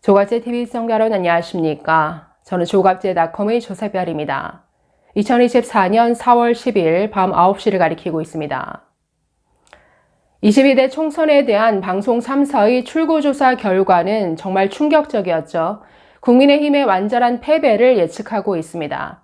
조갑제TV 시청자 여러분 안녕하십니까? 저는 조갑제닷컴의 조세별입니다. 2024년 4월 10일 밤 9시를 가리키고 있습니다. 22대 총선에 대한 방송 3사의 출구조사 결과는 정말 충격적이었죠. 국민의힘의 완전한 패배를 예측하고 있습니다.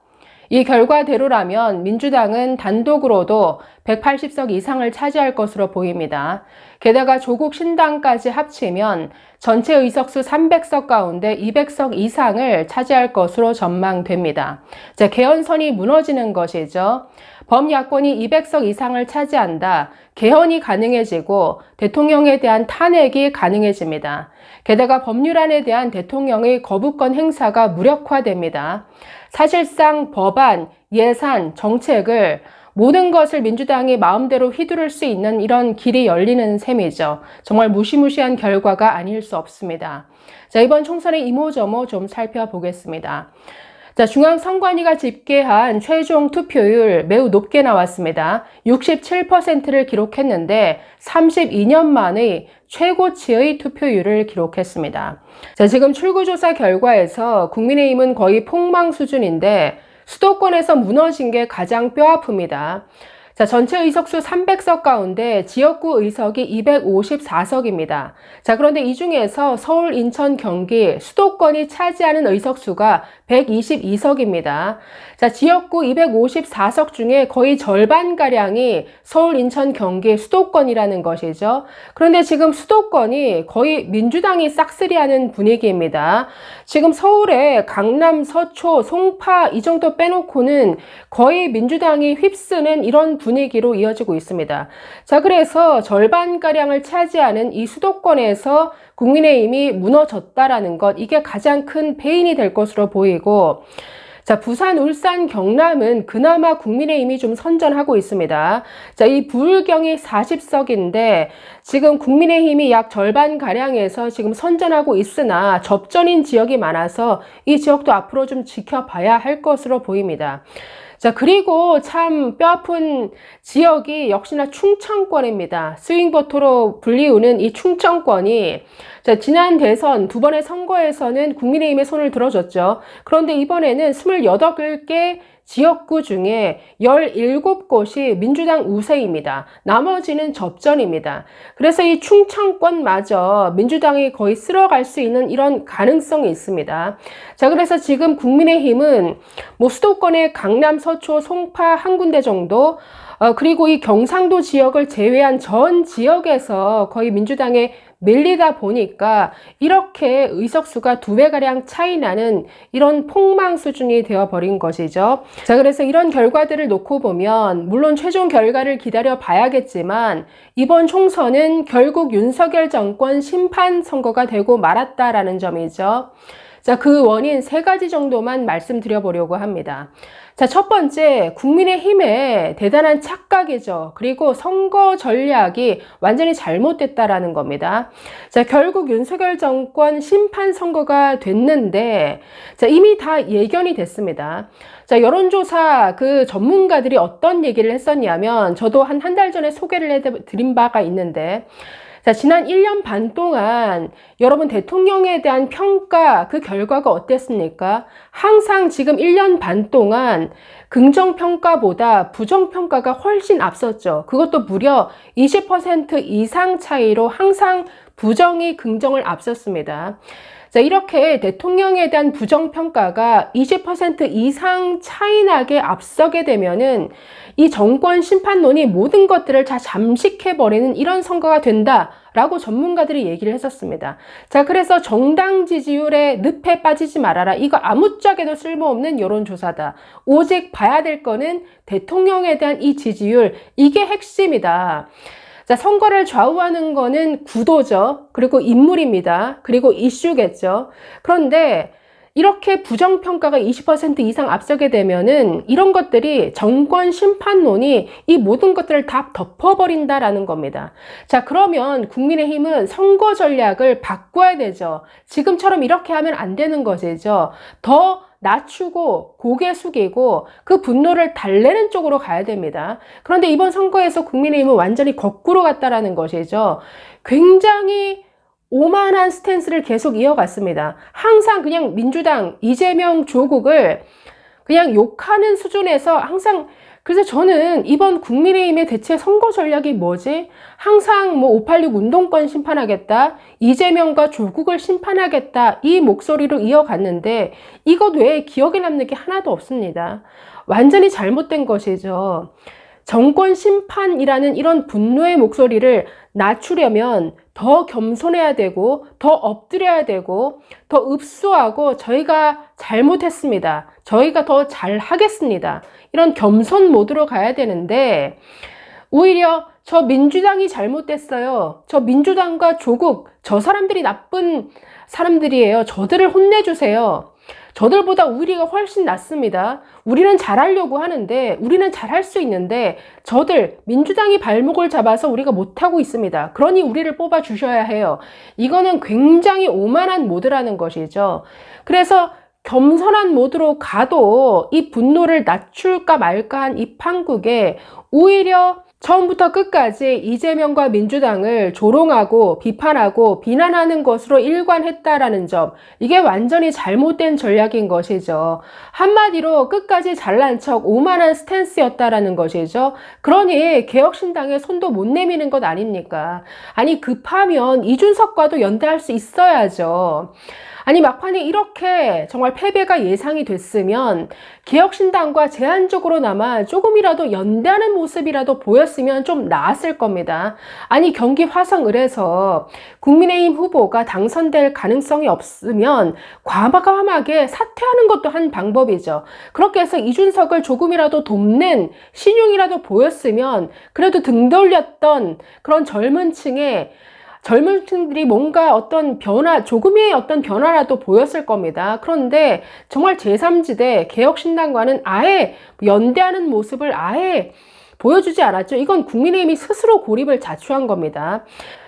이 결과대로라면 민주당은 단독으로도 180석 이상을 차지할 것으로 보입니다. 게다가 조국 신당까지 합치면 전체 의석수 300석 가운데 200석 이상을 차지할 것으로 전망됩니다. 개헌선이 무너지는 것이죠. 범야권이 200석 이상을 차지한다. 개헌이 가능해지고 대통령에 대한 탄핵이 가능해집니다. 게다가 법률안에 대한 대통령의 거부권 행사가 무력화됩니다. 사실상 법안, 예산, 정책을 모든 것을 민주당이 마음대로 휘두를 수 있는 이런 길이 열리는 셈이죠. 정말 무시무시한 결과가 아닐 수 없습니다. 이번 총선의 이모저모 좀 살펴보겠습니다. 중앙선관위가 집계한 최종 투표율 매우 높게 나왔습니다. 67%를 기록했는데 32년 만의 최고치의 투표율을 기록했습니다. 지금 출구조사 결과에서 국민의힘은 거의 폭망 수준인데 수도권에서 무너진 게 가장 뼈아픕니다. 전체 의석수 300석 가운데 지역구 의석이 254석입니다. 그런데 이 중에서 서울, 인천, 경기, 수도권이 차지하는 의석수가 122석입니다. 지역구 254석 중에 거의 절반가량이 서울, 인천, 경기, 수도권이라는 것이죠. 그런데 지금 수도권이 거의 민주당이 싹쓸이하는 분위기입니다. 지금 서울에 강남, 서초, 송파 이 정도 빼놓고는 거의 민주당이 휩쓰는 이런 분위기로 이어지고 있습니다. 그래서 절반가량을 차지하는 이 수도권에서 국민의힘이 무너졌다라는 것, 이게 가장 큰 패인이 될 것으로 보이고, 부산, 울산, 경남은 그나마 국민의힘이 좀 선전하고 있습니다. 이 부울경이 40석인데 지금 국민의힘이 약 절반가량에서 지금 선전하고 있으나 접전인 지역이 많아서 이 지역도 앞으로 좀 지켜봐야 할 것으로 보입니다. 그리고 참 뼈아픈 지역이 역시나 충청권입니다. 스윙보토로 불리우는 이 충청권이 지난 대선 두 번의 선거에서는 국민의힘의 손을 들어줬죠. 그런데 이번에는 28개 지역구 중에 17곳이 민주당 우세입니다. 나머지는 접전입니다. 그래서 이 충청권마저 민주당이 거의 쓸어갈 수 있는 이런 가능성이 있습니다. 그래서 지금 국민의힘은 수도권의 강남, 서초, 송파 한 군데 정도, 그리고 이 경상도 지역을 제외한 전 지역에서 거의 민주당에 밀리다 보니까 이렇게 의석수가 2배가량 차이 나는 이런 폭망 수준이 되어버린 것이죠. 그래서 이런 결과들을 놓고 보면 물론 최종 결과를 기다려 봐야겠지만 이번 총선은 결국 윤석열 정권 심판 선거가 되고 말았다라는 점이죠. 그 원인 3가지 정도만 말씀드려보려고 합니다. 첫 번째, 국민의힘의 대단한 착각이죠. 그리고 선거 전략이 완전히 잘못됐다라는 겁니다. 결국 윤석열 정권 심판 선거가 됐는데, 이미 다 예견이 됐습니다. 여론조사 그 전문가들이 어떤 얘기를 했었냐면, 저도 한 달 전에 소개를 해드린 바가 있는데, 지난 1년 반 동안 여러분 대통령에 대한 평가 그 결과가 어땠습니까? 항상 지금 1년 반 동안 긍정평가보다 부정평가가 훨씬 앞섰죠. 그것도 무려 20% 이상 차이로 항상 부정이 긍정을 앞섰습니다. 이렇게 대통령에 대한 부정평가가 20% 이상 차이나게 앞서게 되면은 이 정권 심판론이 모든 것들을 다 잠식해버리는 이런 선거가 된다라고 전문가들이 얘기를 했었습니다. 그래서 정당 지지율의 늪에 빠지지 말아라. 이거 아무짝에도 쓸모없는 여론조사다. 오직 봐야 될 거는 대통령에 대한 이 지지율, 이게 핵심이다. 선거를 좌우하는 거는 구도죠. 그리고 인물입니다. 그리고 이슈겠죠. 그런데 이렇게 부정평가가 20% 이상 앞서게 되면은 이런 것들이 정권 심판론이 이 모든 것들을 다 덮어버린다라는 겁니다. 그러면 국민의힘은 선거 전략을 바꿔야 되죠. 지금처럼 이렇게 하면 안 되는 것이죠. 더 낮추고 고개 숙이고 그 분노를 달래는 쪽으로 가야 됩니다. 그런데 이번 선거에서 국민의힘은 완전히 거꾸로 갔다라는 것이죠. 굉장히 오만한 스탠스를 계속 이어갔습니다. 항상 그냥 민주당, 이재명, 조국을 그냥 욕하는 수준에서 항상. 그래서 저는 이번 국민의힘의 대체 선거 전략이 뭐지? 항상 뭐 586 운동권 심판하겠다, 이재명과 조국을 심판하겠다, 이 목소리로 이어갔는데 이것 외에 기억에 남는 게 하나도 없습니다. 완전히 잘못된 것이죠. 정권 심판이라는 이런 분노의 목소리를 낮추려면 더 겸손해야 되고, 더 엎드려야 되고, 더 읍소하고, 저희가 잘못했습니다, 저희가 더 잘하겠습니다, 이런 겸손 모드로 가야 되는데, 오히려 저 민주당이 잘못됐어요, 저 민주당과 조국, 저 사람들이 나쁜 사람들이에요, 저들을 혼내주세요, 저들보다 우리가 훨씬 낫습니다, 우리는 잘하려고 하는데, 우리는 잘할 수 있는데 저들 민주당이 발목을 잡아서 우리가 못하고 있습니다, 그러니 우리를 뽑아 주셔야 해요. 이거는 굉장히 오만한 모드라는 것이죠. 그래서 겸손한 모드로 가도 이 분노를 낮출까 말까 한 이 판국에 오히려 처음부터 끝까지 이재명과 민주당을 조롱하고 비판하고 비난하는 것으로 일관했다라는 점, 이게 완전히 잘못된 전략인 것이죠. 한마디로 끝까지 잘난 척 오만한 스탠스였다라는 것이죠. 그러니 개혁신당에 손도 못 내미는 것 아닙니까? 아니, 급하면 이준석과도 연대할 수 있어야죠. 아니, 막판에 이렇게 정말 패배가 예상이 됐으면 개혁신당과 제한적으로나마 조금이라도 연대하는 모습이라도 보였으면 좀 나았을 겁니다. 아니, 경기 화성을에서 국민의힘 후보가 당선될 가능성이 없으면 과감하게 사퇴하는 것도 한 방법이죠. 그렇게 해서 이준석을 조금이라도 돕는 신용이라도 보였으면 그래도 등 돌렸던 그런 젊은 층들이 뭔가 어떤 변화, 조금의 어떤 변화라도 보였을 겁니다. 그런데 정말 제3지대 개혁신당과는 아예 연대하는 모습을 아예 보여주지 않았죠. 이건 국민의힘이 스스로 고립을 자초한 겁니다.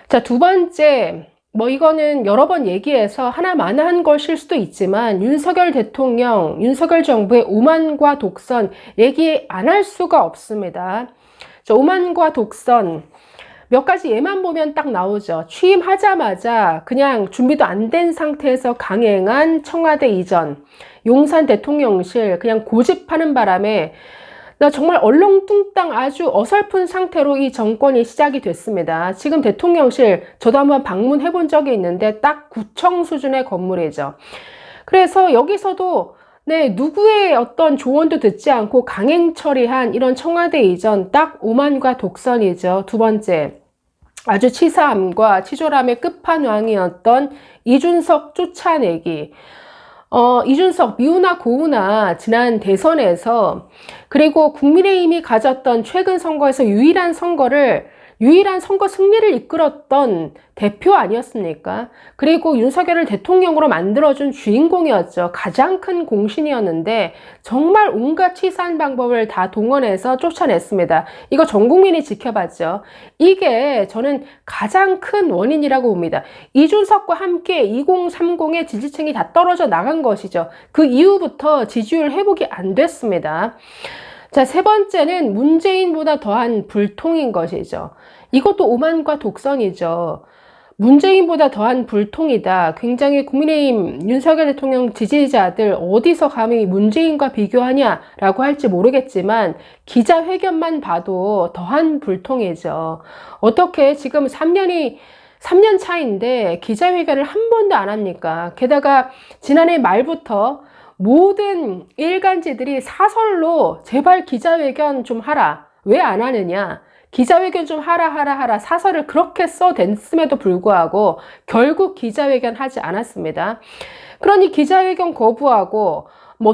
자, 두 번째, 이거는 여러 번 얘기해서 하나마나한 것일 수도 있지만 윤석열 대통령, 윤석열 정부의 오만과 독선 얘기 안 할 수가 없습니다. 오만과 독선, 몇 가지 예만 보면 딱 나오죠. 취임하자마자 그냥 준비도 안 된 상태에서 강행한 청와대 이전, 용산 대통령실 그냥 고집하는 바람에 나 정말 얼렁뚱땅 아주 어설픈 상태로 이 정권이 시작이 됐습니다. 지금 대통령실 저도 한번 방문해 본 적이 있는데 딱 구청 수준의 건물이죠. 그래서 여기서도 누구의 어떤 조언도 듣지 않고 강행 처리한 이런 청와대 이전, 딱 오만과 독선이죠. 두 번째, 아주 치사함과 치졸함의 끝판왕이었던 이준석 쫓아내기. 이준석 미우나 고우나 지난 대선에서, 그리고 국민의힘이 가졌던 최근 선거에서 유일한 선거 승리를 이끌었던 대표 아니었습니까? 그리고 윤석열을 대통령으로 만들어준 주인공이었죠. 가장 큰 공신이었는데 정말 온갖 치사한 방법을 다 동원해서 쫓아냈습니다. 이거 전 국민이 지켜봤죠. 이게 저는 가장 큰 원인이라고 봅니다. 이준석과 함께 2030의 지지층이 다 떨어져 나간 것이죠. 그 이후부터 지지율 회복이 안 됐습니다. 자, 세 번째는 문재인보다 더한 불통인 것이죠. 이것도 오만과 독선이죠. 문재인보다 더한 불통이다. 굉장히 국민의힘 윤석열 대통령 지지자들 어디서 감히 문재인과 비교하냐라고 할지 모르겠지만 기자회견만 봐도 더한 불통이죠. 어떻게 지금 3년 차인데 기자회견을 한 번도 안 합니까? 게다가 지난해 말부터 모든 일간지들이 사설로 제발 기자회견 좀 하라. 왜 안 하느냐? 기자회견 좀 하라 사설을 그렇게 써댔음에도 불구하고 결국 기자회견 하지 않았습니다. 그러니 기자회견 거부하고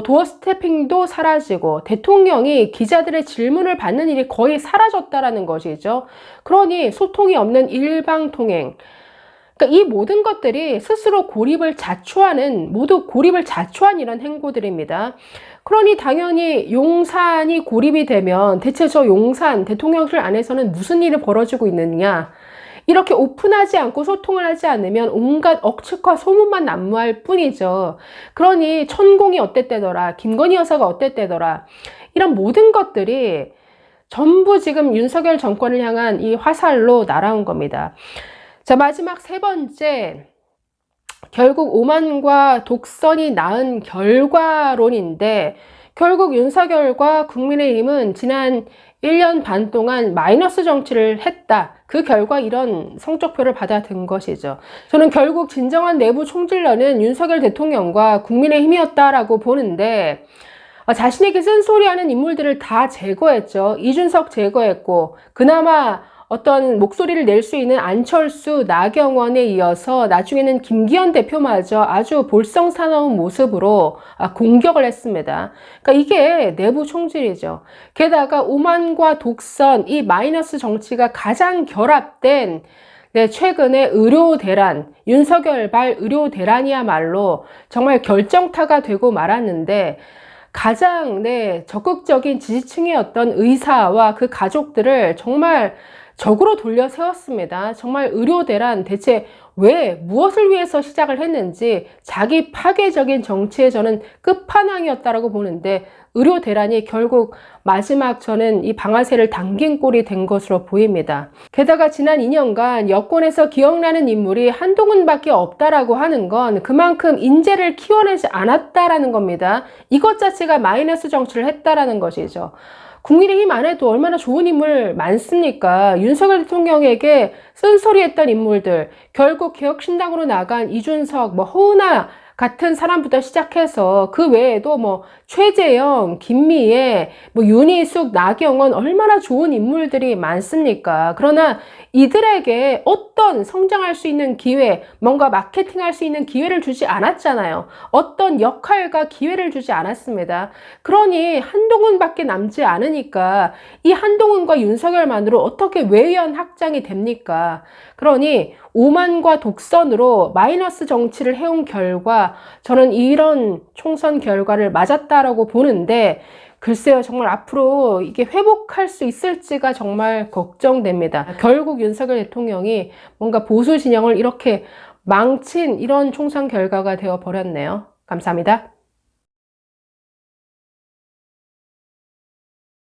도어 스태핑도 사라지고 대통령이 기자들의 질문을 받는 일이 거의 사라졌다라는 것이죠. 그러니 소통이 없는 일방통행. 그러니까 이 모든 것들이 스스로 모두 고립을 자초한 이런 행보들입니다. 그러니 당연히 용산이 고립이 되면 대체 저 용산 대통령실 안에서는 무슨 일이 벌어지고 있느냐. 이렇게 오픈하지 않고 소통을 하지 않으면 온갖 억측과 소문만 난무할 뿐이죠. 그러니 천공이 어땠대더라, 김건희 여사가 어땠대더라, 이런 모든 것들이 전부 지금 윤석열 정권을 향한 이 화살로 날아온 겁니다. 자, 마지막 세 번째. 결국 오만과 독선이 낳은 결과론인데, 결국 윤석열과 국민의힘은 지난 1년 반 동안 마이너스 정치를 했다. 그 결과 이런 성적표를 받아든 것이죠. 저는 결국 진정한 내부 총질러는 윤석열 대통령과 국민의힘이었다라고 보는데, 자신에게 쓴소리하는 인물들을 다 제거했죠. 이준석 제거했고, 그나마 어떤 목소리를 낼 수 있는 안철수, 나경원에 이어서 나중에는 김기현 대표마저 아주 볼썽사나운 모습으로 공격을 했습니다. 그러니까 이게 내부 총질이죠. 게다가 오만과 독선, 이 마이너스 정치가 가장 결합된 최근에 의료 대란, 윤석열발 의료 대란이야말로 정말 결정타가 되고 말았는데, 가장 적극적인 지지층이었던 의사와 그 가족들을 정말 적으로 돌려 세웠습니다. 정말 의료 대란 대체 왜 무엇을 위해서 시작을 했는지 자기 파괴적인 정치의 저는 끝판왕이었다라고 보는데, 의료 대란이 결국 마지막 저는 이 방아쇠를 당긴 꼴이 된 것으로 보입니다. 게다가 지난 2년간 여권에서 기억나는 인물이 한동훈밖에 없다라고 하는 건 그만큼 인재를 키워내지 않았다라는 겁니다. 이것 자체가 마이너스 정치를 했다라는 것이죠. 국민의힘 안에도 얼마나 좋은 인물 많습니까? 윤석열 대통령에게 쓴소리했던 인물들, 결국 개혁신당으로 나간 이준석, 허은하 같은 사람부터 시작해서 그 외에도 최재형, 김미애, 윤희숙, 나경원 얼마나 좋은 인물들이 많습니까? 그러나 이들에게 어떤 성장할 수 있는 기회, 뭔가 마케팅할 수 있는 기회를 주지 않았잖아요. 어떤 역할과 기회를 주지 않았습니다. 그러니 한동훈밖에 남지 않으니까 이 한동훈과 윤석열만으로 어떻게 외연 확장이 됩니까? 그러니 오만과 독선으로 마이너스 정치를 해온 결과 저는 이런 총선 결과를 맞았다라고 보는데, 글쎄요, 정말 앞으로 이게 회복할 수 있을지가 정말 걱정됩니다. 결국 윤석열 대통령이 뭔가 보수 진영을 이렇게 망친 이런 총선 결과가 되어 버렸네요. 감사합니다.